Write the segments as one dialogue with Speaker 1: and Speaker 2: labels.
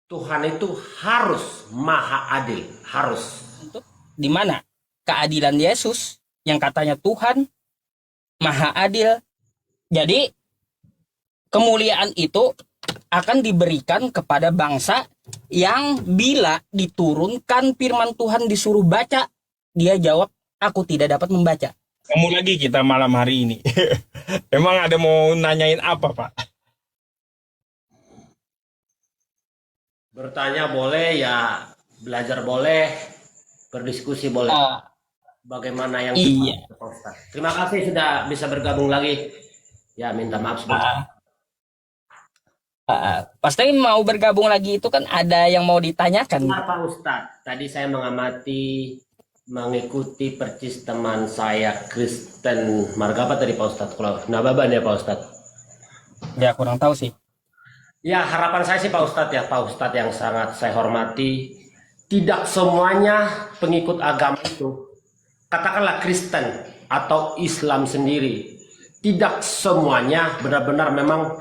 Speaker 1: Tuhan itu harus maha adil, harus.
Speaker 2: Untuk di mana keadilan Yesus yang katanya Tuhan Maha Adil. Jadi kemuliaan itu akan diberikan kepada bangsa yang bila diturunkan firman Tuhan disuruh baca, dia jawab, aku tidak dapat membaca.
Speaker 3: Kamu lagi kita malam hari ini. Emang ada mau nanyain apa, Pak?
Speaker 1: Bertanya boleh, ya belajar boleh, berdiskusi boleh. Bagaimana yang
Speaker 2: Iya.
Speaker 1: Pak Ustadz. Terima kasih sudah bisa bergabung lagi. Ya, minta maaf sebentar.
Speaker 2: Pasti mau bergabung lagi itu kan ada yang mau ditanyakan.
Speaker 1: Benar, Pak Ustadz. Tadi saya mengikuti percis teman saya Kristen Marga apa tadi Pak Ustadz? Kalau Nababan ya Pak Ustadz.
Speaker 2: Ya kurang tahu sih.
Speaker 1: Ya harapan saya sih Pak Ustadz ya, Pak Ustadz yang sangat saya hormati, tidak semuanya pengikut agama itu, katakanlah Kristen atau Islam sendiri, tidak semuanya benar-benar memang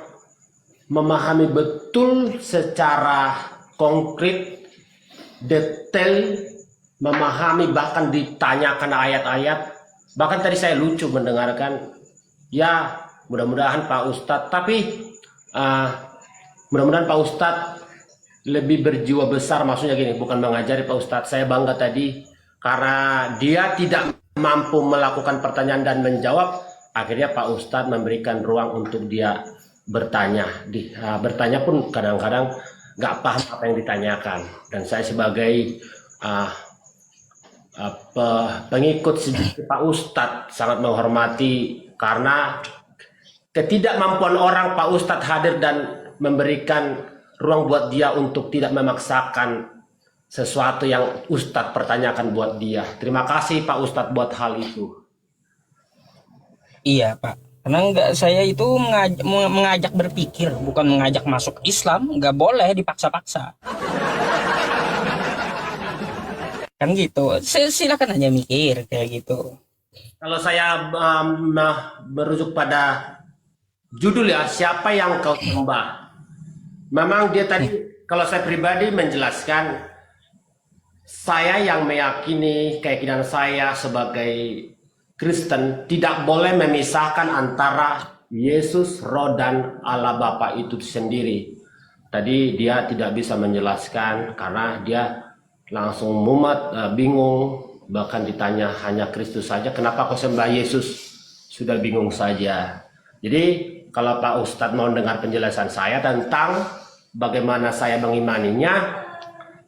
Speaker 1: memahami betul secara konkret, detail, memahami bahkan ditanyakan ayat-ayat. Bahkan tadi saya lucu mendengarkan, ya mudah-mudahan Pak Ustadz, tapi mudah-mudahan Pak Ustadz lebih berjiwa besar, maksudnya gini, bukan mengajari Pak Ustadz. Saya bangga tadi karena dia tidak mampu melakukan pertanyaan dan menjawab, akhirnya Pak Ustadz memberikan ruang untuk dia bertanya. Bertanya pun kadang-kadang nggak paham apa yang ditanyakan. Dan saya sebagai pengikut sejati Pak Ustadz sangat menghormati karena ketidakmampuan orang Pak Ustadz hadir dan memberikan ruang buat dia untuk tidak memaksakan sesuatu yang Ustadz pertanyakan buat dia. Terima kasih Pak Ustadz buat hal itu.
Speaker 2: Iya Pak. Karena saya itu mengajak berpikir, bukan mengajak masuk Islam. Nggak boleh dipaksa-paksa. Kan gitu. Silakan aja mikir kayak gitu.
Speaker 1: Kalau saya merujuk pada judul ya, siapa yang kau sembah? Memang dia tadi, kalau saya pribadi menjelaskan, saya yang meyakini keyakinan saya sebagai Kristen tidak boleh memisahkan antara Yesus, Roh, dan Allah Bapa itu sendiri. Tadi dia tidak bisa menjelaskan karena dia langsung mumet, bingung, bahkan ditanya hanya Kristus saja, kenapa kau sembah Yesus? Sudah bingung saja. Jadi kalau Pak Ustadz mau dengar penjelasan saya tentang bagaimana saya mengimaninya,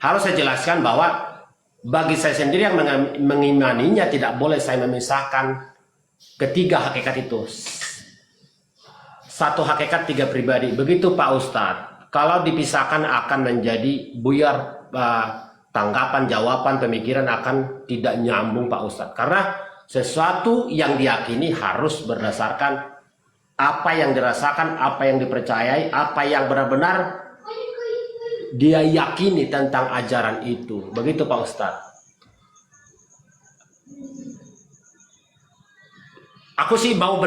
Speaker 1: harus saya jelaskan bahwa bagi saya sendiri yang mengimaninya tidak boleh saya memisahkan ketiga hakikat itu. Satu hakikat, tiga pribadi. Begitu Pak Ustadz. Kalau dipisahkan akan menjadi buyar, tanggapan, jawaban, pemikiran akan tidak nyambung Pak Ustadz. Karena sesuatu yang diyakini harus berdasarkan apa yang dirasakan, apa yang dipercayai, apa yang benar-benar dia yakini tentang ajaran itu. Begitu Pak Ustadz. Aku sih mau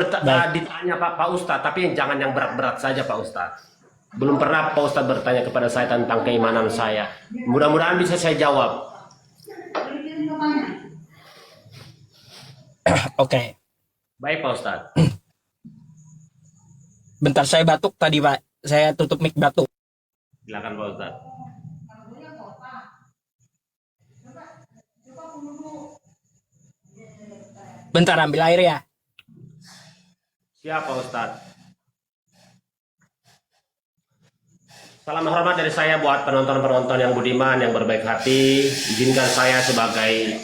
Speaker 1: ditanya Pak Ustadz, tapi jangan yang berat-berat saja Pak Ustadz. Belum pernah Pak Ustadz bertanya kepada saya tentang keimanan saya. Mudah-mudahan bisa saya jawab.
Speaker 2: Oke.
Speaker 1: Baik Pak Ustadz.
Speaker 2: Bentar saya batuk tadi Pak. Saya tutup mic batuk.
Speaker 1: Silakan Pak Ustadz.
Speaker 2: Bentar ambil air ya.
Speaker 1: Siap Pak Ustadz. Salam hormat dari saya buat penonton-penonton yang budiman, yang berbaik hati. Izinkan saya sebagai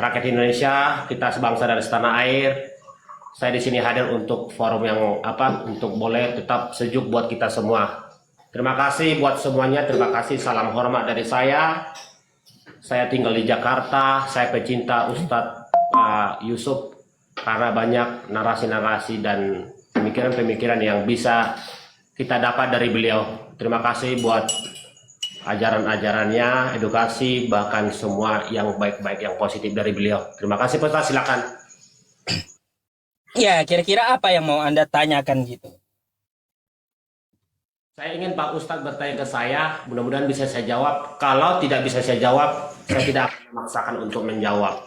Speaker 1: rakyat Indonesia, kita sebangsa dari setanah air. Saya di sini hadir untuk forum yang untuk boleh tetap sejuk buat kita semua. Terima kasih buat semuanya, terima kasih, salam hormat dari saya. Saya tinggal di Jakarta, saya pecinta Ustadz Yusuf karena banyak narasi-narasi dan pemikiran-pemikiran yang bisa kita dapat dari beliau. Terima kasih buat ajaran-ajarannya, edukasi, bahkan semua yang baik-baik, yang positif dari beliau. Terima kasih Pak Ustadz, silakan.
Speaker 2: Ya, kira-kira apa yang mau Anda tanyakan gitu?
Speaker 1: Saya ingin Pak Ustadz bertanya ke saya, mudah-mudahan bisa saya jawab. Kalau tidak bisa saya jawab, saya tidak akan memaksakan untuk menjawab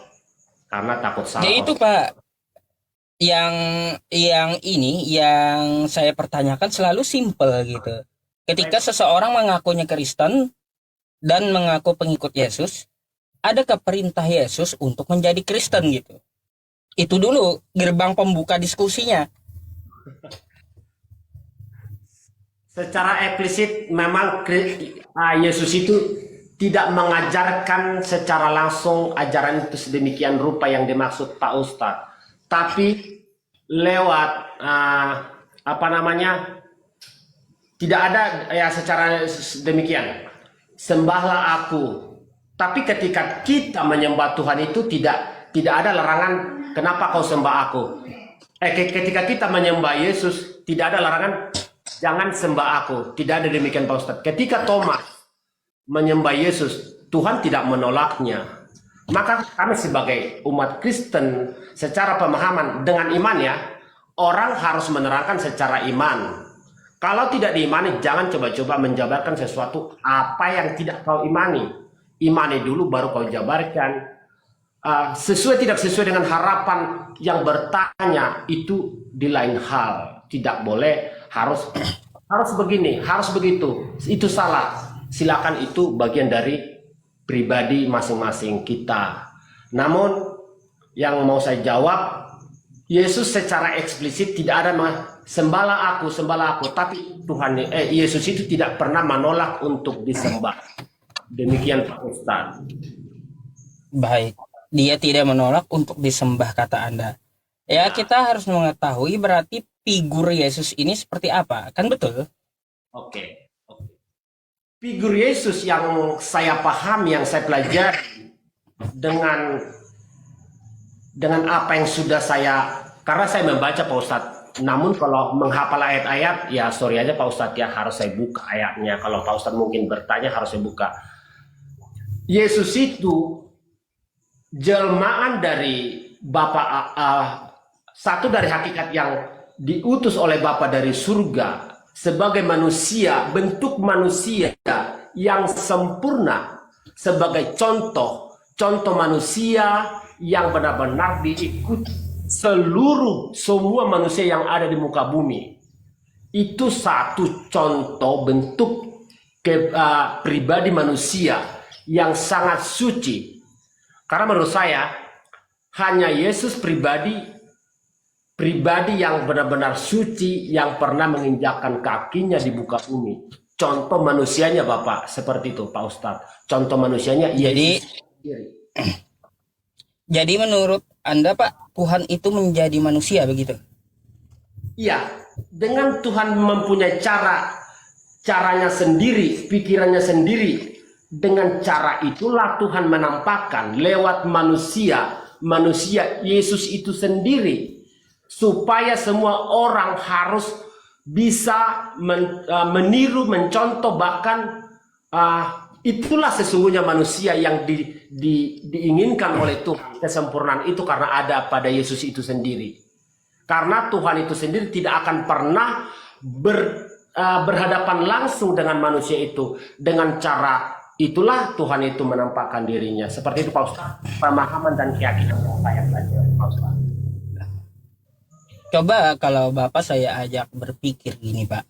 Speaker 1: karena takut salah.
Speaker 2: Jadi itu Pak, yang yang saya pertanyakan selalu simpel gitu. Ketika seseorang mengakunya Kristen dan mengaku pengikut Yesus, adakah perintah Yesus untuk menjadi Kristen gitu? Itu dulu gerbang pembuka diskusinya.
Speaker 1: Secara eksplisit memang Yesus itu tidak mengajarkan secara langsung ajaran itu sedemikian rupa yang dimaksud Pak Ustadz, tapi lewat apa namanya, tidak ada ya secara demikian, sembahlah aku. Tapi ketika kita menyembah Tuhan itu tidak ada larangan kenapa kau sembah aku. Ketika kita menyembah Yesus tidak ada larangan jangan sembah aku. Tidak ada demikian Pak Ustadz. Ketika Thomas menyembah Yesus, Tuhan tidak menolaknya. Maka kami sebagai umat Kristen secara pemahaman dengan iman ya, orang harus menerangkan secara iman. Kalau tidak diimani, jangan coba-coba menjabarkan sesuatu apa yang tidak kau imani. Imani dulu baru kau jabarkan. Sesuai tidak sesuai dengan harapan yang bertanya itu di lain hal. Tidak boleh harus begini, harus begitu. Itu salah. Silakan, itu bagian dari pribadi masing-masing kita. Namun yang mau saya jawab, Yesus secara eksplisit tidak ada sembahlah aku, tapi Yesus itu tidak pernah menolak untuk disembah. Demikian Pak Ustadz.
Speaker 2: Baik, dia tidak menolak untuk disembah kata Anda. Ya, kita harus mengetahui berarti figur Yesus ini seperti apa, kan betul?
Speaker 1: Oke. Figur Yesus yang saya pahami, yang saya pelajari dengan apa yang sudah karena saya membaca Pak Ustadz. Namun kalau menghafal ayat-ayat, ya sorry aja Pak Ustadz ya, harus saya buka ayatnya. Kalau Pak Ustadz mungkin bertanya, harus saya buka. Yesus itu jelmaan dari Bapa, satu dari hakikat yang diutus oleh Bapa dari surga sebagai manusia, bentuk manusia yang sempurna, sebagai contoh manusia yang benar-benar diikuti semua manusia yang ada di muka bumi. Itu satu contoh bentuk pribadi manusia yang sangat suci. Karena menurut saya hanya Yesus pribadi yang benar-benar suci, yang pernah menginjakkan kakinya di muka bumi. Contoh manusianya Bapak seperti itu Pak Ustadz. Contoh manusianya
Speaker 2: Jadi menurut Anda Pak, Tuhan itu menjadi manusia begitu?
Speaker 1: Iya, dengan Tuhan mempunyai caranya sendiri, pikirannya sendiri. Dengan cara itulah Tuhan menampakkan lewat manusia Yesus itu sendiri, supaya semua orang harus bisa meniru, mencontoh, bahkan itulah sesungguhnya manusia yang diinginkan oleh Tuhan. Kesempurnaan itu karena ada pada Yesus itu sendiri. Karena Tuhan itu sendiri tidak akan pernah berhadapan langsung dengan manusia itu. Dengan cara itulah Tuhan itu menampakkan dirinya. Seperti itu Pak Ustaz, pemahaman dan keyakinan yang saya belajar Pak Ustaz.
Speaker 2: Coba kalau Bapak saya ajak berpikir gini Pak.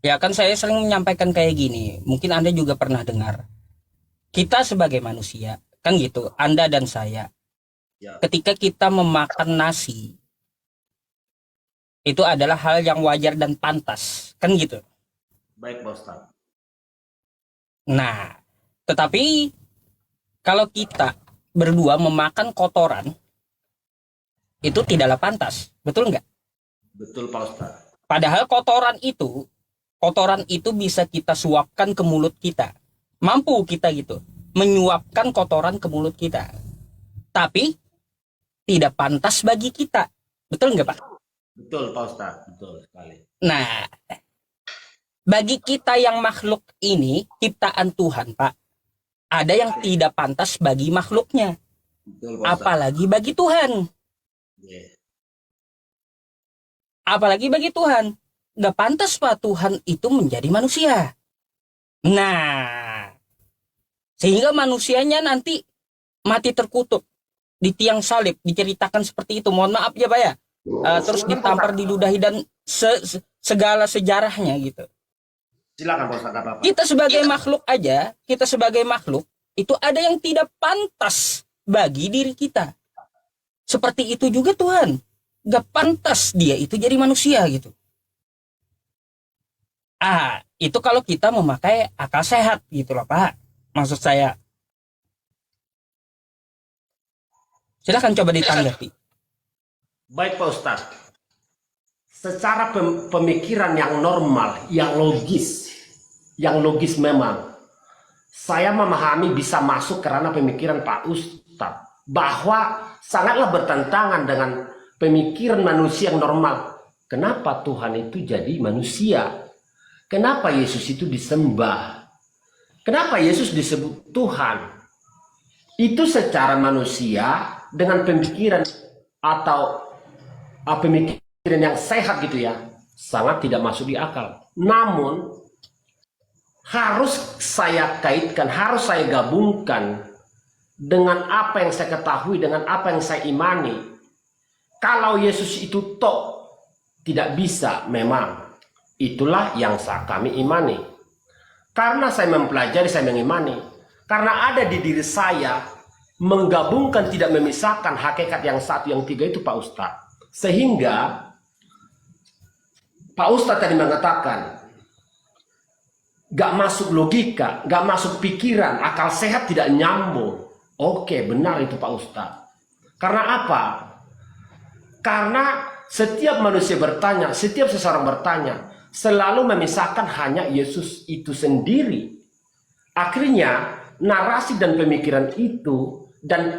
Speaker 2: Ya kan saya sering menyampaikan kayak gini. Mungkin Anda juga pernah dengar. Kita sebagai manusia, kan gitu, Anda dan saya.
Speaker 1: Ya.
Speaker 2: Ketika kita memakan nasi, itu adalah hal yang wajar dan pantas, kan gitu.
Speaker 1: Baik Pak Ustaz.
Speaker 2: Nah, tetapi kalau kita berdua memakan kotoran, itu tidaklah pantas, betul nggak?
Speaker 1: Betul Pak Ustaz.
Speaker 2: Padahal kotoran itu bisa kita suapkan ke mulut kita. Mampu kita gitu, menyuapkan kotoran ke mulut kita. Tapi tidak pantas bagi kita. Betul nggak Pak?
Speaker 1: Betul Pak Ustaz, betul sekali.
Speaker 2: Nah, bagi kita yang makhluk ini, ciptaan Tuhan Pak, ada yang tidak pantas bagi makhluknya.
Speaker 1: Betul, Pak Ustaz.
Speaker 2: Apalagi bagi Tuhan.
Speaker 1: Yeah.
Speaker 2: Apalagi bagi Tuhan. gak pantas Pak Tuhan itu menjadi manusia. Nah, sehingga manusianya nanti mati terkutuk di tiang salib, diceritakan seperti itu. Mohon maaf ya Pak ya. Terus ditampar, diludahi dan segala sejarahnya gitu.
Speaker 1: Silakan Pak Ustadz, apa-apa.
Speaker 2: Kita sebagai makhluk aja, kita sebagai makhluk itu ada yang tidak pantas bagi diri kita. Seperti itu juga Tuhan, gak pantas dia itu jadi manusia gitu. Itu kalau kita memakai akal sehat gitu loh Pak. Maksud saya. Silakan coba ditanggapi.
Speaker 1: Baik Pak Ustadz, secara pemikiran yang normal, yang logis memang, saya memahami bisa masuk karena pemikiran Pak Ustadz, bahwa sangatlah bertentangan dengan pemikiran manusia yang normal. Kenapa Tuhan itu jadi manusia? Kenapa Yesus itu disembah? Kenapa Yesus disebut Tuhan? Itu secara manusia dengan pemikiran atau pemikiran yang sehat gitu ya, sangat tidak masuk di akal. Namun harus saya kaitkan, harus saya gabungkan dengan apa yang saya ketahui, dengan apa yang saya imani. Kalau Yesus itu tidak bisa, memang itulah yang kami imani. Karena saya mempelajari, saya mengimani. Karena ada di diri saya menggabungkan, tidak memisahkan hakikat yang satu, yang tiga itu Pak Ustadz. Sehingga Pak Ustadz tadi mengatakan gak masuk logika, gak masuk pikiran, akal sehat tidak nyambung. Oke, benar itu Pak Ustadz. Karena apa? Karena setiap manusia bertanya, setiap seseorang bertanya, selalu memisahkan hanya Yesus itu sendiri. Akhirnya narasi dan pemikiran itu dan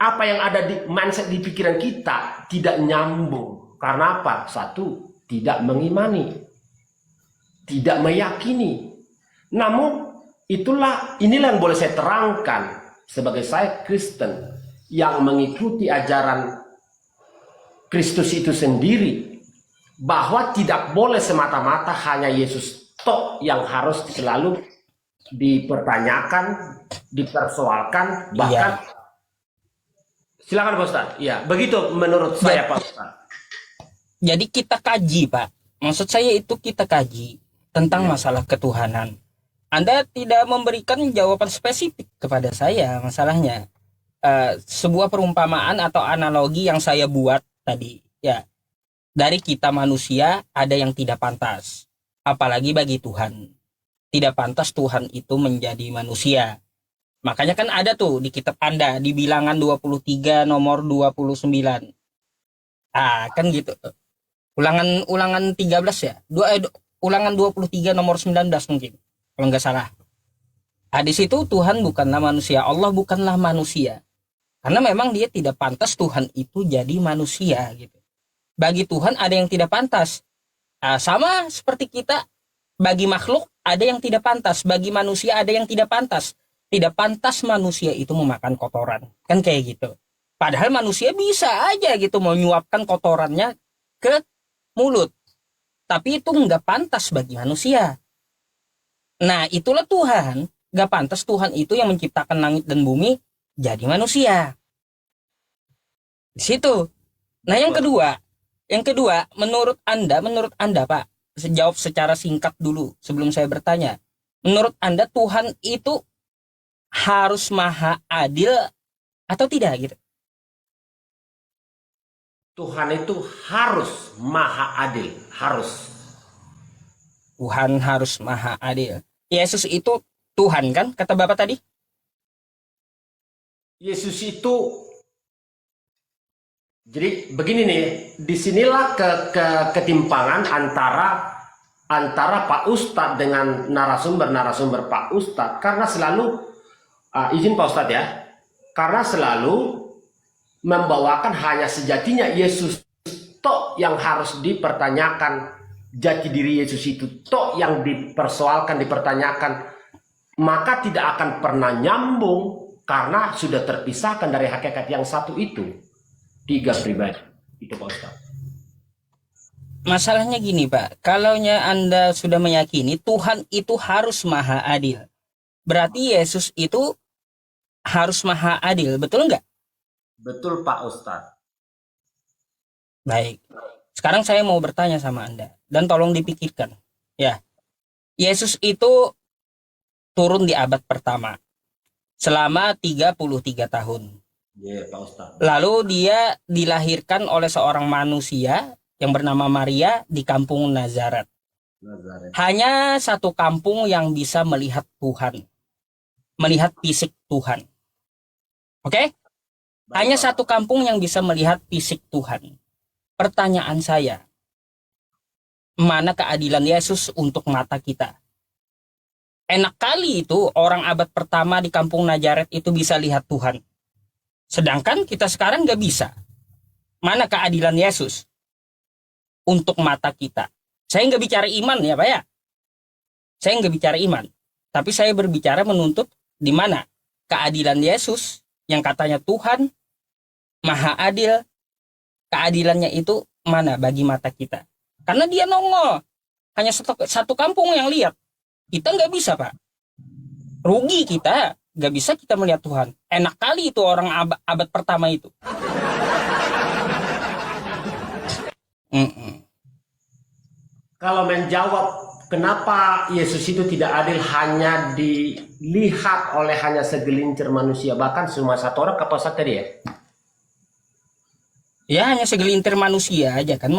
Speaker 1: apa yang ada di mindset, di pikiran kita tidak nyambung. Karena apa? Satu, tidak mengimani, tidak meyakini. Namun inilah yang boleh saya terangkan sebagai saya Kristen yang mengikuti ajaran Kristus itu sendiri, bahwa tidak boleh semata-mata hanya Yesus yang harus selalu dipertanyakan, dipersoalkan, bahkan silakan Pak Ustadz. Ya, begitu menurut saya Pak Ustadz.
Speaker 2: Jadi kita kaji Pak. Maksud saya itu kita kaji tentang masalah ketuhanan. Anda tidak memberikan jawaban spesifik kepada saya masalahnya. Sebuah perumpamaan atau analogi yang saya buat tadi. Ya, dari kita manusia ada yang tidak pantas. Apalagi bagi Tuhan. Tidak pantas Tuhan itu menjadi manusia. Makanya kan ada tuh di kitab Anda, di bilangan 23 nomor 29. Kan gitu. Ulangan 13 ya. Ulangan 23 nomor 19 mungkin. Kalau nggak salah. Di situ Tuhan bukanlah manusia. Allah bukanlah manusia. Karena memang dia tidak pantas Tuhan itu jadi manusia gitu. Bagi Tuhan ada yang tidak pantas. Sama seperti kita, bagi makhluk ada yang tidak pantas. Bagi manusia ada yang tidak pantas. Tidak pantas manusia itu memakan kotoran. Kan kayak gitu. Padahal manusia bisa aja gitu menyuapkan kotorannya ke mulut. Tapi itu nggak pantas bagi manusia. Nah itulah Tuhan. Nggak pantas Tuhan itu yang menciptakan langit dan bumi jadi manusia. Di situ. Nah yang kedua, menurut Anda Pak, jawab secara singkat dulu sebelum saya bertanya. Menurut Anda Tuhan itu harus maha adil atau tidak gitu?
Speaker 1: Tuhan itu harus maha adil, harus.
Speaker 2: Tuhan harus maha adil. Yesus itu Tuhan kan kata Bapak tadi?
Speaker 1: Yesus itu, jadi begini nih, disinilah ketimpangan antara Pak Ustadz dengan narasumber Pak Ustadz, karena selalu izin Pak Ustadz ya, karena selalu membawakan hanya sejatinya Yesus yang harus dipertanyakan, jati diri Yesus itu yang dipersoalkan, dipertanyakan, maka tidak akan pernah nyambung karena sudah terpisahkan dari hakikat yang satu itu. Tiga pribadi itu Pak Ustadz.
Speaker 2: masalahnya gini Pak, kalaunya Anda sudah meyakini Tuhan itu harus maha adil, berarti Yesus itu harus maha adil, betul nggak?
Speaker 1: Betul Pak Ustadz.
Speaker 2: Baik, sekarang saya mau bertanya sama Anda, dan tolong dipikirkan. Ya, Yesus itu turun di abad pertama, selama 33 tahun.
Speaker 1: Iya Pak Ustadz.
Speaker 2: Lalu dia dilahirkan oleh seorang manusia yang bernama Maria di kampung Nazaret.
Speaker 1: Nazaret.
Speaker 2: Hanya satu kampung yang bisa melihat Tuhan, melihat fisik Tuhan. Oke? Hanya satu kampung yang bisa melihat fisik Tuhan. Pertanyaan saya, mana keadilan Yesus untuk mata kita? Enak kali itu orang abad pertama di kampung Nazaret itu bisa lihat Tuhan. Sedangkan kita sekarang nggak bisa. Mana keadilan Yesus untuk mata kita? Saya nggak bicara iman ya Pak ya. Saya nggak bicara iman. Tapi saya berbicara menuntut di mana keadilan Yesus yang katanya Tuhan maha adil. Keadilannya itu mana bagi mata kita? Karena dia nongol. Hanya satu kampung yang lihat. Kita nggak bisa Pak. Rugi kita. Nggak bisa kita melihat Tuhan. Enak kali itu orang abad pertama itu.
Speaker 1: Kalau menjawab kenapa Yesus itu tidak adil hanya dilihat oleh hanya segelintir manusia, bahkan cuma satu orang, apa Ustadz tadi ya?
Speaker 2: Ya hanya segelintir manusia aja kan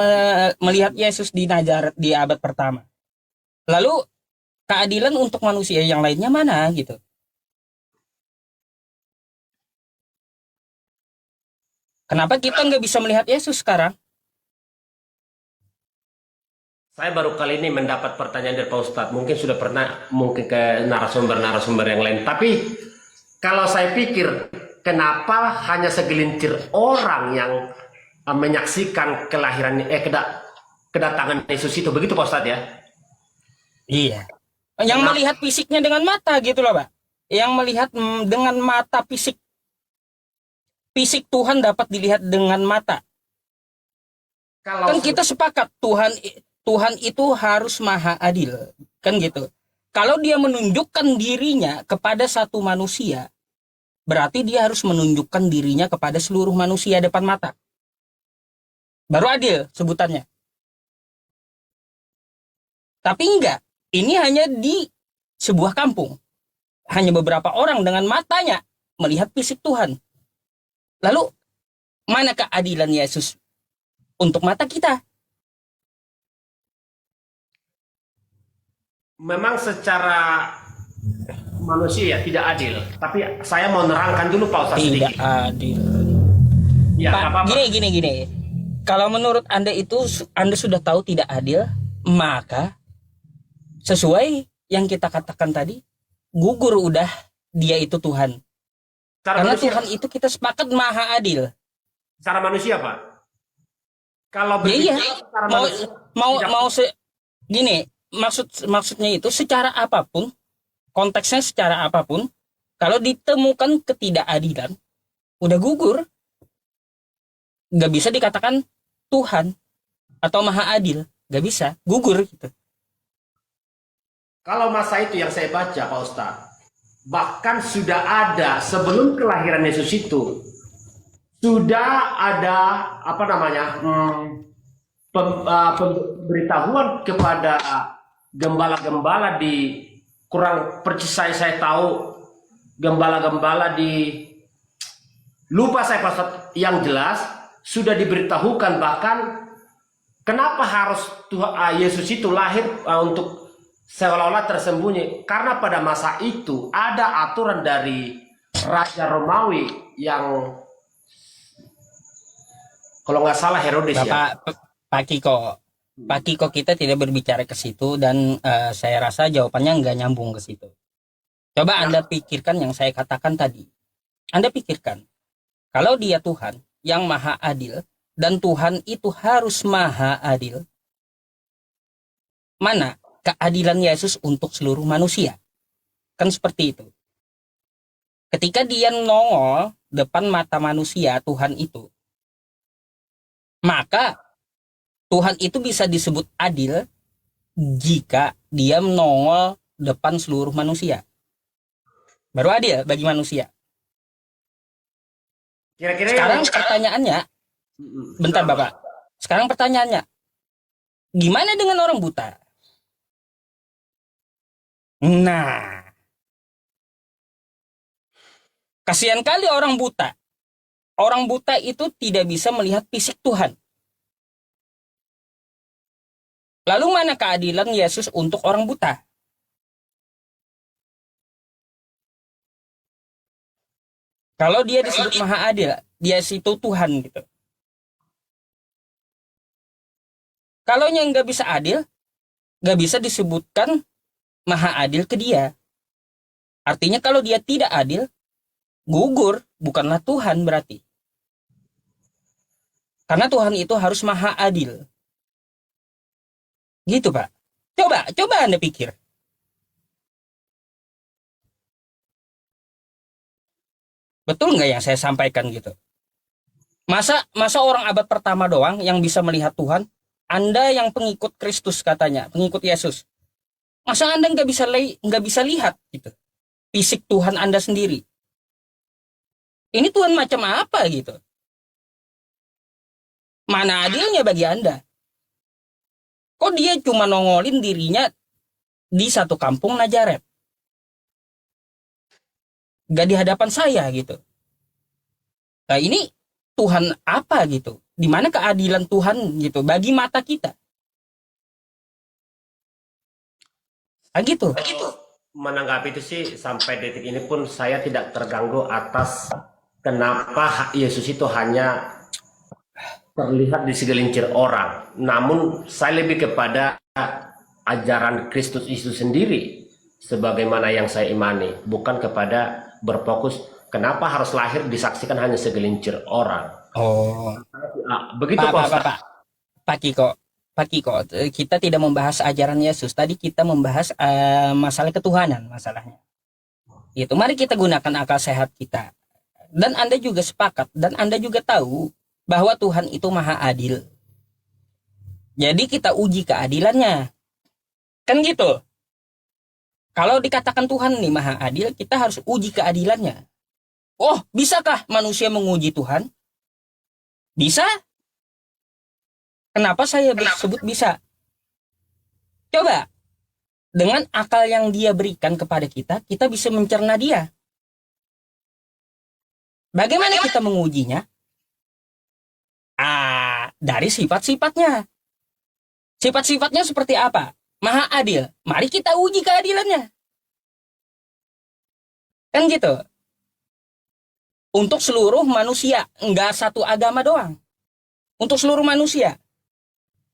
Speaker 2: melihat Yesus di Nazaret di abad pertama. Lalu keadilan untuk manusia yang lainnya mana gitu? Kenapa kita nggak bisa melihat Yesus sekarang?
Speaker 1: Saya baru kali ini mendapat pertanyaan dari Pak Ustadz. Mungkin sudah pernah ke narasumber-narasumber yang lain. Tapi kalau saya pikir, kenapa hanya segelintir orang yang menyaksikan kelahiran kedatangan Yesus itu? Begitu Pak Ustadz ya?
Speaker 2: Iya. Yang melihat fisiknya dengan mata gitu loh Pak. Yang melihat dengan mata fisik. Fisik Tuhan dapat dilihat dengan mata. Kan kita sepakat Tuhan itu harus maha adil. Kan gitu. Kalau dia menunjukkan dirinya kepada satu manusia, berarti dia harus menunjukkan dirinya kepada seluruh manusia depan mata. Baru adil sebutannya. Tapi enggak. Ini hanya di sebuah kampung. Hanya beberapa orang dengan matanya melihat fisik Tuhan. Lalu, mana keadilan Yesus untuk mata kita?
Speaker 1: Memang secara manusia tidak adil. Tapi saya mau nerangkan dulu Pak Ustadz
Speaker 2: Tidak
Speaker 1: sedikit.
Speaker 2: adil.
Speaker 1: Ya,
Speaker 2: Pak, gini. Kalau menurut Anda itu, Anda sudah tahu tidak adil, maka sesuai yang kita katakan tadi, gugur udah dia itu Tuhan. Karena manusia, Tuhan itu kita sepakat maha adil.
Speaker 1: Secara manusia Pak. Kalau
Speaker 2: ya, secara manusia, gini, maksudnya itu secara apapun, konteksnya secara apapun, kalau ditemukan ketidakadilan, udah gugur. Gak bisa dikatakan Tuhan atau maha adil. Gak bisa, gugur gitu.
Speaker 1: Kalau masa itu yang saya baca Pak Ustadz, bahkan sudah ada sebelum kelahiran Yesus itu, sudah ada pemberitahuan kepada gembala-gembala di, kurang percis saya tahu, gembala-gembala di, lupa saya Pak Ustadz, yang jelas sudah diberitahukan bahkan kenapa harus Yesus itu lahir untuk seolah-olah tersembunyi, karena pada masa itu ada aturan dari Raja Romawi yang kalau nggak salah Herodes ya.
Speaker 2: Pak Kiko kita tidak berbicara ke situ dan saya rasa jawabannya nggak nyambung ke situ. Coba Anda pikirkan yang saya katakan tadi. Anda pikirkan kalau dia Tuhan yang maha adil dan Tuhan itu harus maha adil, mana keadilan Yesus untuk seluruh manusia? Kan seperti itu. Ketika dia nongol depan mata manusia Tuhan itu, maka Tuhan itu bisa disebut adil jika dia menongol depan seluruh manusia. Baru adil bagi manusia.
Speaker 1: Kira-kira
Speaker 2: Sekarang
Speaker 1: yang
Speaker 2: pertanyaannya, bentar Bapak. Sekarang pertanyaannya, gimana dengan orang buta? Nah, kasihan kali orang buta. Orang buta itu tidak bisa melihat fisik Tuhan. Lalu mana keadilan Yesus untuk orang buta? Kalau dia disebut maha adil, dia itu Tuhan gitu. Kalau yang nggak bisa adil, nggak bisa disebutkan maha adil ke dia. Artinya kalau dia tidak adil, gugur, bukanlah Tuhan berarti. Karena Tuhan itu harus maha adil. Gitu Pak. Coba Anda pikir. Betul nggak yang saya sampaikan gitu? Masa orang abad pertama doang yang bisa melihat Tuhan? Anda yang pengikut Kristus katanya, pengikut Yesus. Masa Anda nggak bisa lihat gitu? Fisik Tuhan Anda sendiri. Ini Tuhan macam apa gitu? Mana adilnya bagi Anda? Kok dia cuma nongolin dirinya di satu kampung Nazaret? Gak di hadapan saya gitu. Nah ini Tuhan apa gitu? Di mana keadilan Tuhan gitu bagi mata kita? Nah gitu.
Speaker 1: menanggapi itu sih sampai detik ini pun saya tidak terganggu atas kenapa Yesus itu hanya terlihat di segelincir orang. Namun saya lebih kepada ajaran Kristus itu sendiri sebagaimana yang saya imani, bukan kepada berfokus kenapa harus lahir disaksikan hanya segelintir orang.
Speaker 2: Oh,
Speaker 1: Nah, begitu
Speaker 2: Pak,
Speaker 1: Pak
Speaker 2: Pak, Pak,
Speaker 1: Ustaz.
Speaker 2: Pak. Pak Kiko, kita tidak membahas ajaran Yesus. Tadi kita membahas masalah ketuhanan, masalahnya. Itu, mari kita gunakan akal sehat kita. Dan Anda juga sepakat, dan Anda juga tahu bahwa Tuhan itu maha adil. Jadi kita uji keadilannya. Kan gitu. Kalau dikatakan Tuhan nih maha adil, kita harus uji keadilannya. Oh, bisakah manusia menguji Tuhan? Bisa. Kenapa saya sebut bisa? Coba, dengan akal yang dia berikan kepada kita, kita bisa mencerna dia. Bagaimana kita mengujinya? Dari sifat-sifatnya. Sifat-sifatnya seperti apa? Maha adil. Mari kita uji keadilannya. Kan gitu. Untuk seluruh manusia, enggak satu agama doang. Untuk seluruh manusia.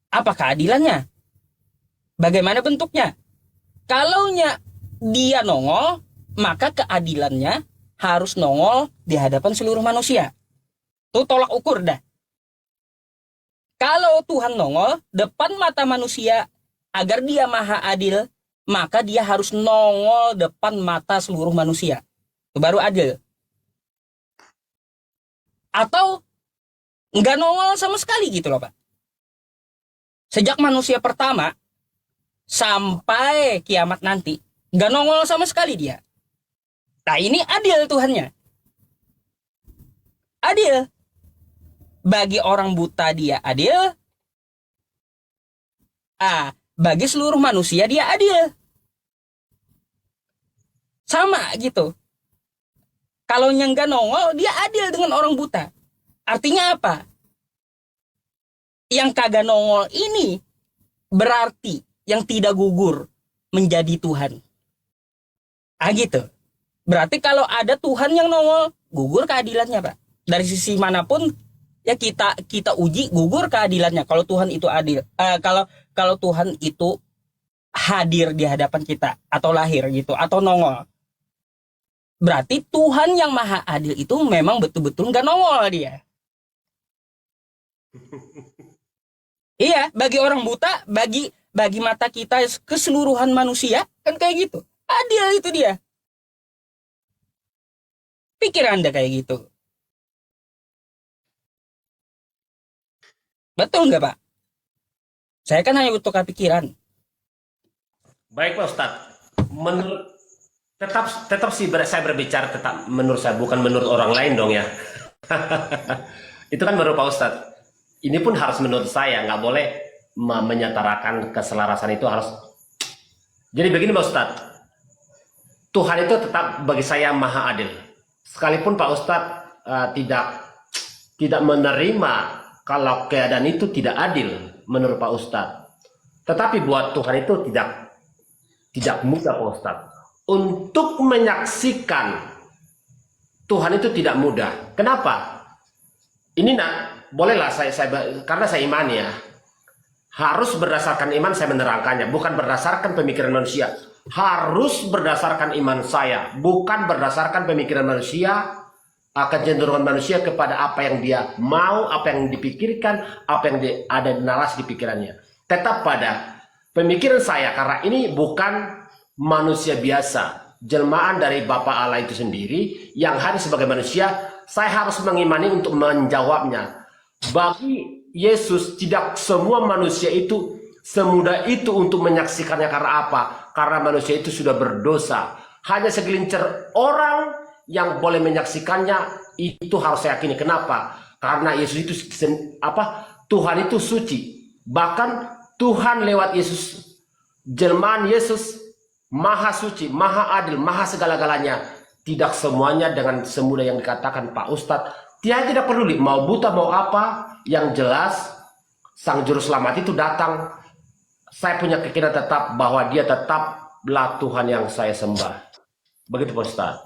Speaker 2: Apa keadilannya? Bagaimana bentuknya? Kalau dia nongol, maka keadilannya harus nongol di hadapan seluruh manusia. Itu tolak ukur dah. Kalau Tuhan nongol depan mata manusia agar dia maha adil, maka dia harus nongol depan mata seluruh manusia. Itu baru adil. Atau nggak nongol sama sekali gitu loh Pak. Sejak manusia pertama sampai kiamat nanti, nggak nongol sama sekali dia. Nah ini adil Tuhannya. Adil. Bagi orang buta dia adil. Bagi seluruh manusia dia adil. Sama gitu. Kalau yang nggak nongol, dia adil dengan orang buta. Artinya apa? Yang kagak nongol ini berarti yang tidak gugur menjadi Tuhan. Gitu. Berarti kalau ada Tuhan yang nongol, gugur keadilannya, Pak. Dari sisi manapun ya kita uji gugur keadilannya. Kalau Tuhan itu adil, kalau Tuhan itu hadir di hadapan kita atau lahir gitu atau nongol. Berarti Tuhan yang maha adil itu memang betul-betul nggak nongol dia. Iya, bagi orang buta, bagi mata kita keseluruhan manusia kan kayak gitu. Adil itu dia. Pikir Anda kayak gitu. Betul nggak Pak? Saya kan hanya bertukar pikiran.
Speaker 1: Baik Pak Ustadz, menurut tetap sih saya berbicara tetap menurut saya, bukan menurut orang lain dong ya. Itu kan menurut Pak Ustadz. Ini pun harus menurut saya, nggak boleh menyetarakan keselarasan itu harus. Jadi begini Pak Ustadz, Tuhan itu tetap bagi saya maha adil. Sekalipun Pak Ustadz tidak menerima kalau keadaan itu tidak adil menurut Pak Ustadz. Tetapi buat Tuhan itu tidak mudah Pak Ustadz. Untuk menyaksikan Tuhan itu tidak mudah. Kenapa? Ini bolehlah saya karena saya iman ya. Harus berdasarkan iman saya menerangkannya, bukan berdasarkan pemikiran manusia. Harus berdasarkan iman saya, bukan berdasarkan pemikiran manusia, kecenderungan manusia kepada apa yang dia mau, apa yang dipikirkan, apa yang ada di narasi di pikirannya. Tetap pada pemikiran saya, karena ini bukan manusia biasa, jelmaan dari Bapa Allah itu sendiri yang hadir sebagai manusia. Saya harus mengimani untuk menjawabnya. Bagi Yesus tidak semua manusia itu semudah itu untuk menyaksikannya. Karena apa? Karena manusia itu sudah berdosa. Hanya segelintir orang yang boleh menyaksikannya, itu harus saya yakini. Kenapa? Karena Yesus itu Tuhan itu suci. Bahkan Tuhan lewat Yesus, jelmaan Yesus maha suci, maha adil, maha segala-galanya. Tidak semuanya dengan semudah yang dikatakan Pak Ustadz. Dia tidak peduli mau buta mau apa. Yang jelas Sang Juru Selamat itu datang. Saya punya keyakinan tetap bahwa dia tetaplah Tuhan yang saya sembah. Begitu Pak Ustadz.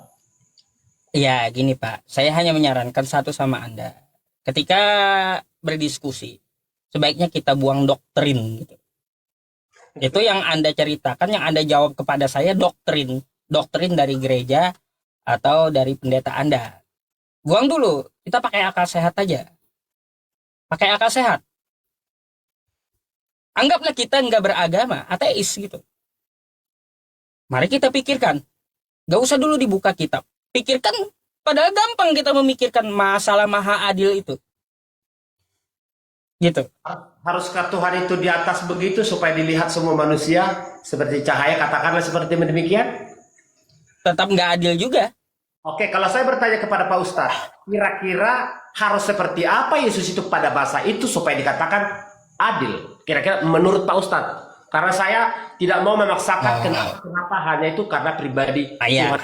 Speaker 2: Ya gini Pak, saya hanya menyarankan satu sama Anda. Ketika berdiskusi, sebaiknya kita buang doktrin gitu. Itu yang Anda ceritakan, yang Anda jawab kepada saya doktrin dari gereja atau dari pendeta Anda. Buang dulu, kita pakai akal sehat aja. Pakai akal sehat. Anggaplah kita nggak beragama, ateis gitu. Mari kita pikirkan. Nggak usah dulu dibuka kitab. Pikirkan, padahal gampang kita memikirkan masalah maha adil itu. Gitu.
Speaker 1: Haruskah Tuhan itu di atas begitu supaya dilihat semua manusia seperti cahaya, katakanlah seperti demikian?
Speaker 2: Tetap nggak adil juga.
Speaker 1: Oke, kalau saya bertanya kepada Pak Ustadz, kira-kira harus seperti apa Yesus itu pada bahasa itu supaya dikatakan adil? Kira-kira menurut Pak Ustadz? Karena saya tidak mau memaksakan kenapa hanya itu karena pribadi Tuhan.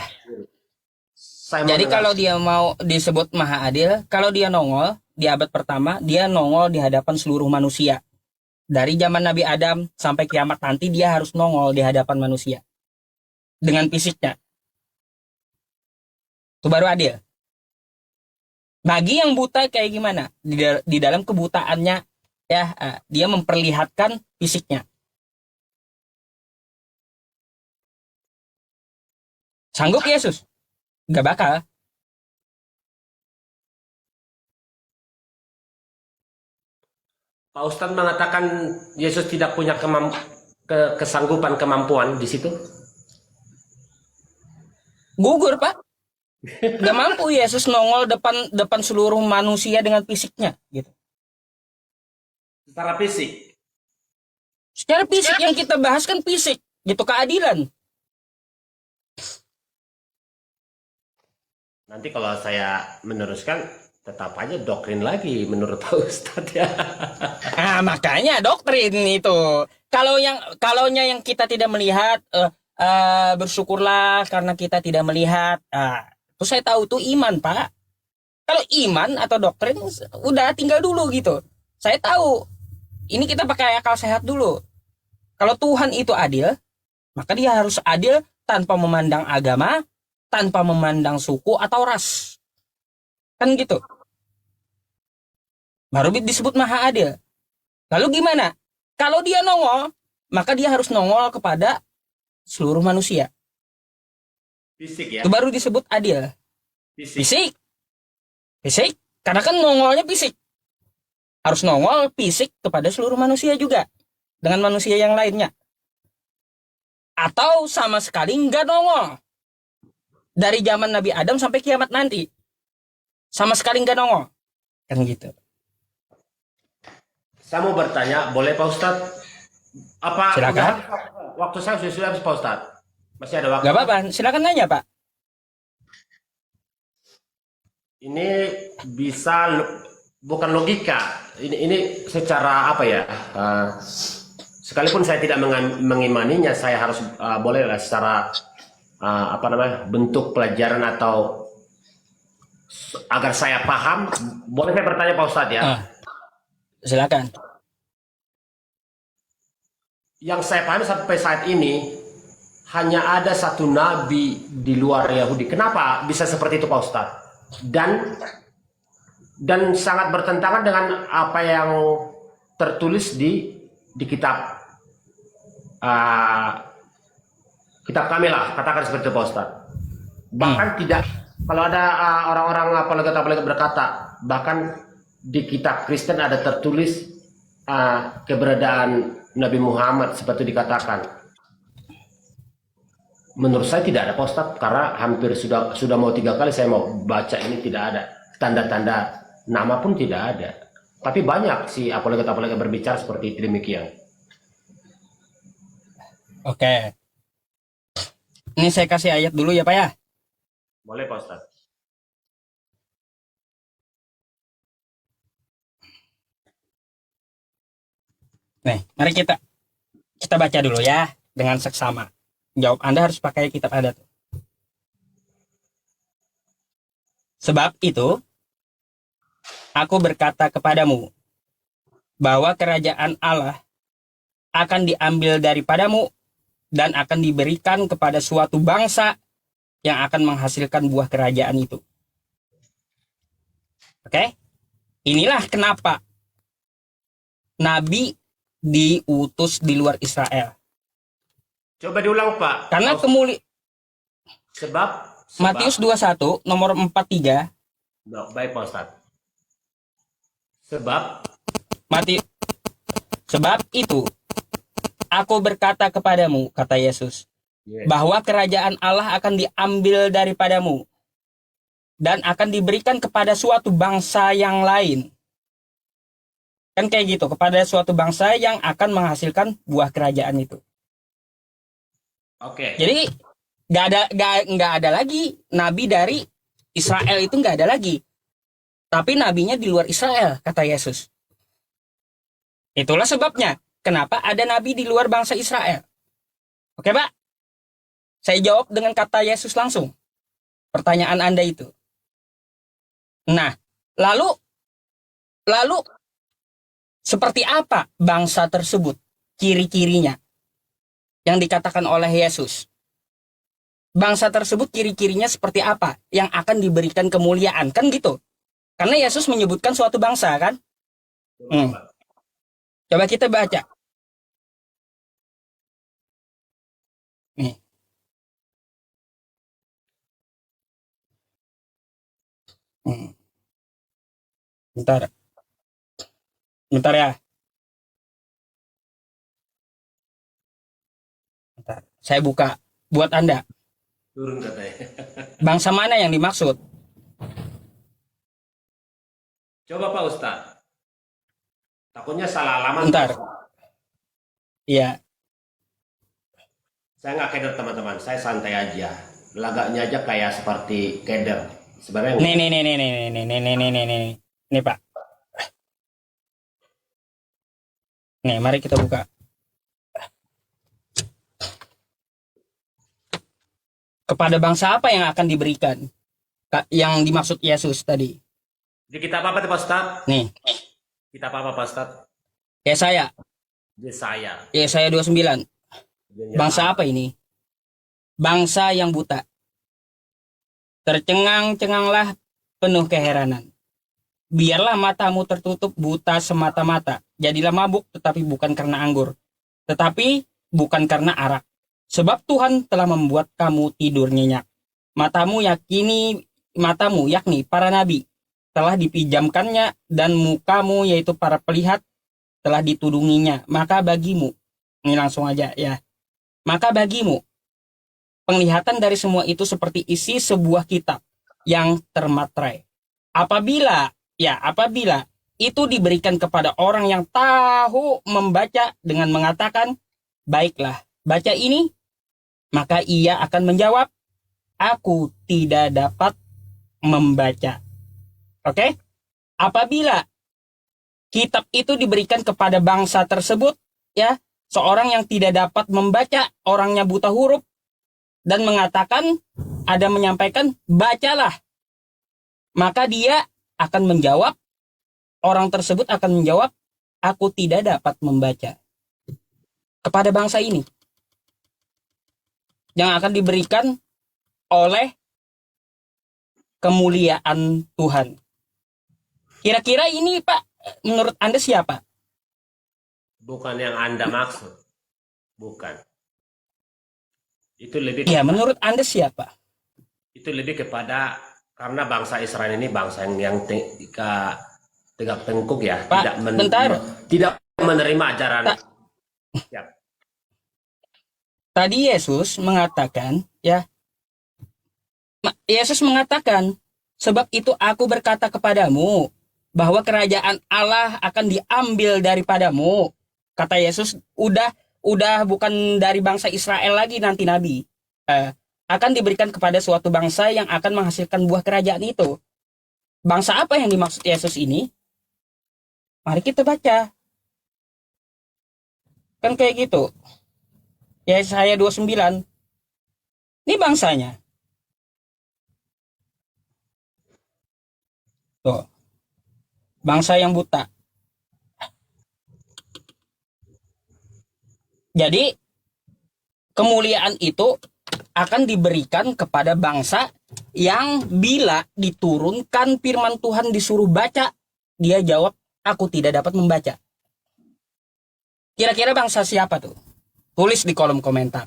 Speaker 2: Jadi kalau dia mau disebut maha adil, kalau dia nongol di abad pertama, dia nongol di hadapan seluruh manusia. Dari zaman Nabi Adam sampai kiamat nanti dia harus nongol di hadapan manusia. Dengan fisiknya. Itu baru adil. Bagi yang buta kayak gimana? Di dalam kebutaannya, ya dia memperlihatkan fisiknya. Sanggup Yesus? Gak bakal.
Speaker 1: Pak Ustadz mengatakan Yesus tidak punya kesanggupan, kemampuan di situ.
Speaker 2: Gugur Pak. Gak mampu Yesus nongol depan seluruh manusia dengan fisiknya gitu.
Speaker 1: Secara fisik.
Speaker 2: Secara fisik yang kita bahas kan fisik, gitu, keadilan.
Speaker 1: Nanti kalau saya meneruskan tetap aja doktrin lagi menurut Pak Ustadz ya.
Speaker 2: Nah, makanya doktrin itu. Kalaunya yang kita tidak melihat, bersyukurlah karena kita tidak melihat. Terus saya tahu itu iman Pak. Kalau iman atau doktrin udah tinggal dulu gitu. Saya tahu. Ini kita pakai akal sehat dulu. Kalau Tuhan itu adil, maka dia harus adil tanpa memandang agama, tanpa memandang suku atau ras. Kan gitu. Baru disebut maha adil. Lalu gimana? Kalau dia nongol, maka dia harus nongol kepada seluruh manusia.
Speaker 1: Fisik ya.
Speaker 2: Itu baru disebut adil. Fisik. Karena kan nongolnya fisik. Harus nongol fisik kepada seluruh manusia juga. Dengan manusia yang lainnya. Atau sama sekali nggak nongol. Dari zaman Nabi Adam sampai kiamat nanti. Sama sekali nggak nongol. Kan gitu.
Speaker 1: Saya mau bertanya, boleh Pak Ustadz? Apa
Speaker 2: Silakan.
Speaker 1: waktu saya sudah habis Pak Ustadz? Masih ada waktu?
Speaker 2: Gak apa-apa, silakan nanya Pak.
Speaker 1: Ini bisa bukan logika. Ini secara apa ya? Sekalipun saya tidak mengimaninya, saya harus bolehlah secara apa namanya, bentuk pelajaran atau agar saya paham. Boleh saya bertanya Pak Ustadz ya?
Speaker 2: Silakan.
Speaker 1: Yang saya pahami sampai saat ini hanya ada satu nabi di luar Yahudi. Kenapa bisa seperti itu Pak Ustadz? Dan sangat bertentangan dengan apa yang tertulis di kitab kitab kami lah, katakan seperti itu Pak Ustadz. Bahkan tidak, kalau ada orang-orang apologet berkata, bahkan di kitab Kristen ada tertulis keberadaan Nabi Muhammad seperti dikatakan. Menurut saya tidak ada Pak Ustadz, karena hampir sudah mau 3 kali saya mau baca ini, tidak ada tanda-tanda nama pun tidak ada. Tapi banyak si apologet berbicara seperti itu, demikian.
Speaker 2: Oke. Ini saya kasih ayat dulu ya Pak ya.
Speaker 1: Boleh Pak Ustadz.
Speaker 2: Nih, mari kita baca dulu ya dengan seksama. Jawab Anda harus pakai kitab adat. Sebab itu, aku berkata kepadamu, bahwa kerajaan Allah akan diambil daripadamu dan akan diberikan kepada suatu bangsa yang akan menghasilkan buah kerajaan itu. Oke? Inilah kenapa Nabi diutus di luar Israel.
Speaker 1: Coba diulang Pak.
Speaker 2: Karena
Speaker 1: sebab
Speaker 2: Matius 21 nomor 43.
Speaker 1: Baik Pak Ustadz.
Speaker 2: Sebab itu aku berkata kepadamu, kata Yesus, bahwa kerajaan Allah akan diambil daripadamu dan akan diberikan kepada suatu bangsa yang lain. Kan kayak gitu, kepada suatu bangsa yang akan menghasilkan buah kerajaan itu.
Speaker 1: Oke.
Speaker 2: Jadi nggak ada lagi nabi dari Israel, itu nggak ada lagi. Tapi nabinya di luar Israel, kata Yesus. Itulah sebabnya kenapa ada nabi di luar bangsa Israel. Oke Pak? Saya jawab dengan kata Yesus langsung pertanyaan Anda itu. Nah, lalu seperti apa bangsa tersebut? Ciri-cirinya yang dikatakan oleh Yesus. Bangsa tersebut ciri-cirinya seperti apa yang akan diberikan kemuliaan, kan gitu? Karena Yesus menyebutkan suatu bangsa, kan? Coba kita baca. Nih. Bentar ya. Bentar. Saya buka buat Anda.
Speaker 1: Turun katanya.
Speaker 2: Bangsa mana yang dimaksud?
Speaker 1: Coba Pak Ustadz. Takutnya salah alamat.
Speaker 2: Bentar. Iya.
Speaker 1: Saya nggak keder teman-teman. Saya santai aja. Lagaknya aja kayak seperti keder. Sebenarnya.
Speaker 2: Nih. Nih Pak. Nih, mari kita buka. Kepada bangsa apa yang akan diberikan? Yang dimaksud Yesus tadi.
Speaker 1: Di kitab apa tuh Pak Ustadz?
Speaker 2: Nih.
Speaker 1: Kitab apa Pak Ustadz?
Speaker 2: Yesaya 29. Bangsa apa ini? Bangsa yang buta. Tercengang-cenganglah penuh keheranan. Biarlah matamu tertutup buta semata-mata. Jadilah mabuk tetapi bukan karena anggur. Tetapi bukan karena arak. Sebab Tuhan telah membuat kamu tidur nyenyak. Matamu yakni para nabi telah dipijamkannya, dan mukamu yaitu para pelihat telah ditudunginya. Maka bagimu, ini langsung aja ya. Maka bagimu penglihatan dari semua itu seperti isi sebuah kitab yang termatrai. Apabila itu diberikan kepada orang yang tahu membaca dengan mengatakan, baiklah, baca ini. Maka ia akan menjawab, aku tidak dapat membaca. Oke? Apabila kitab itu diberikan kepada bangsa tersebut, ya, seorang yang tidak dapat membaca, orangnya buta huruf, dan mengatakan, ada menyampaikan, bacalah. Maka dia akan menjawab, orang tersebut akan menjawab, aku tidak dapat membaca. Kepada bangsa ini. Yang akan diberikan oleh kemuliaan Tuhan. Kira-kira ini Pak, menurut Anda siapa?
Speaker 1: Bukan yang Anda maksud. Bukan. Itu lebih
Speaker 2: Ya, menurut Anda siapa?
Speaker 1: itu lebih kepada karena bangsa Israel ini bangsa yang tegak tengkuk ya,
Speaker 2: Pak, bentar.
Speaker 1: tidak menerima ajaran. Ya.
Speaker 2: Tadi Yesus mengatakan, ya, Yesus mengatakan, sebab itu aku berkata kepadamu, bahwa kerajaan Allah akan diambil daripadamu. Kata Yesus, udah bukan dari bangsa Israel lagi nanti Nabi. Akan diberikan kepada suatu bangsa yang akan menghasilkan buah kerajaan itu. Bangsa apa yang dimaksud Yesus ini? Mari kita baca. Kan kayak gitu. Yesaya 29. Ini bangsanya. Tuh. Bangsa yang buta. Jadi kemuliaan itu akan diberikan kepada bangsa yang bila diturunkan firman Tuhan disuruh baca, dia jawab, aku tidak dapat membaca. Kira-kira bangsa siapa tuh? Tulis di kolom komentar.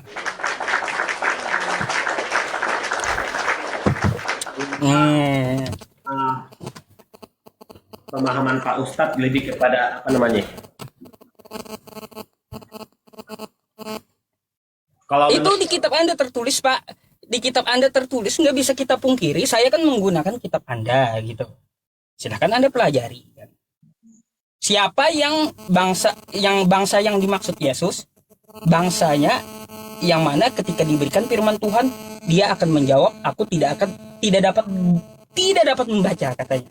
Speaker 1: Pemahaman Pak Ustadz lebih kepada apa namanya? Kalau
Speaker 2: Itu di kitab Anda tertulis, Pak. Di kitab Anda tertulis, nggak bisa kita pungkiri. Saya kan menggunakan kitab Anda gitu. Silahkan Anda pelajari. Siapa yang bangsa yang dimaksud Yesus? Bangsanya yang mana ketika diberikan firman Tuhan, dia akan menjawab, aku tidak dapat membaca, katanya.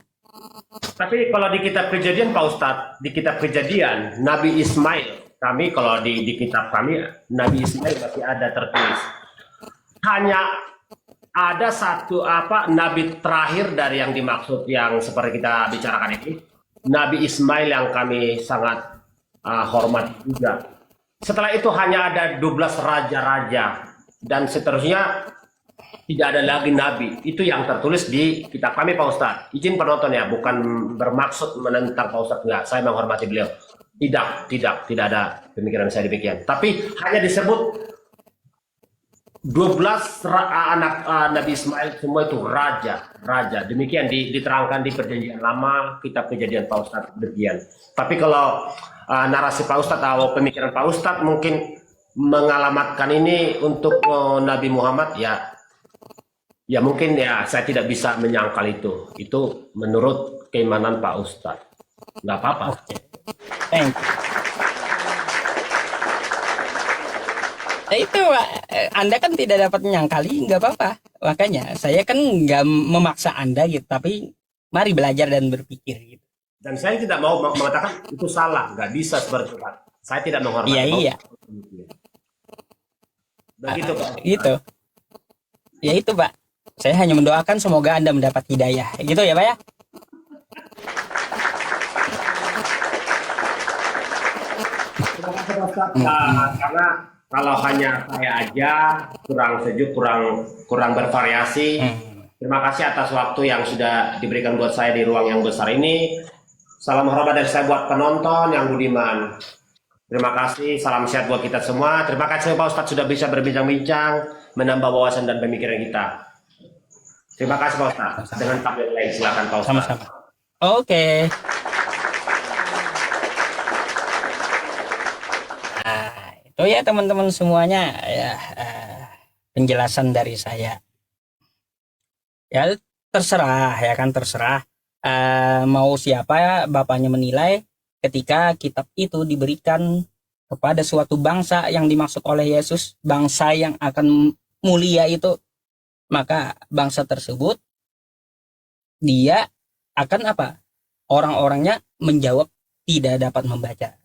Speaker 1: Tapi kalau di kitab Kejadian Pak Ustadz, di kitab Kejadian Nabi Ismail, kami kalau di kitab kami Nabi Ismail masih ada tertulis. Hanya ada satu nabi terakhir dari yang dimaksud yang seperti kita bicarakan ini, Nabi Ismail yang kami sangat hormati juga. Setelah itu hanya ada 12 raja-raja dan seterusnya, tidak ada lagi nabi. Itu yang tertulis di kitab kami Pak Ustadz. Izin penonton ya, bukan bermaksud menentang Pak Ustadz, enggak. Saya menghormati beliau. Tidak ada pemikiran saya demikian. Tapi hanya disebut 12 anak Nabi Ismail, semua itu raja. Demikian diterangkan di Perjanjian Lama, kitab Kejadian Pak Ustadz demikian. Tapi kalau narasi Pak Ustadz atau pemikiran Pak Ustadz mungkin mengalamatkan ini untuk Nabi Muhammad, ya mungkin ya saya tidak bisa menyangkal itu. Itu menurut keimanan Pak Ustadz. Nggak apa-apa.
Speaker 2: Thank you. Itu Anda kan tidak dapat menyangkali, nggak apa-apa. Makanya saya kan nggak memaksa Anda gitu, tapi mari belajar dan berpikir gitu.
Speaker 1: Dan saya tidak mau mengatakan itu salah, nggak bisa seperti itu. Saya tidak menghormati.
Speaker 2: Iya.
Speaker 1: Begitu Pak.
Speaker 2: Gitu. Ya itu Pak. Saya hanya mendoakan semoga Anda mendapat hidayah. Gitu ya Pak ya.
Speaker 1: Terima kasih Pak Ustadz. Karena kalau hanya saya aja kurang sejuk, kurang bervariasi. Terima kasih atas waktu yang sudah diberikan buat saya di ruang yang besar ini. Salam hormat dari saya buat penonton yang budiman. Terima kasih, salam sehat buat kita semua. Terima kasih Pak Ustadz sudah bisa berbincang-bincang, menambah wawasan dan pemikiran kita. Terima kasih Pak Ustadz. Dengan tampil lain silakan Pak Ustadz.
Speaker 2: Sama-sama. Oke. Nah, itu ya teman-teman semuanya ya, penjelasan dari saya. Ya terserah ya kan, terserah mau siapa bapaknya menilai ketika kitab itu diberikan kepada suatu bangsa yang dimaksud oleh Yesus, bangsa yang akan mulia itu, maka bangsa tersebut dia akan apa? Orang-orangnya menjawab tidak dapat membaca.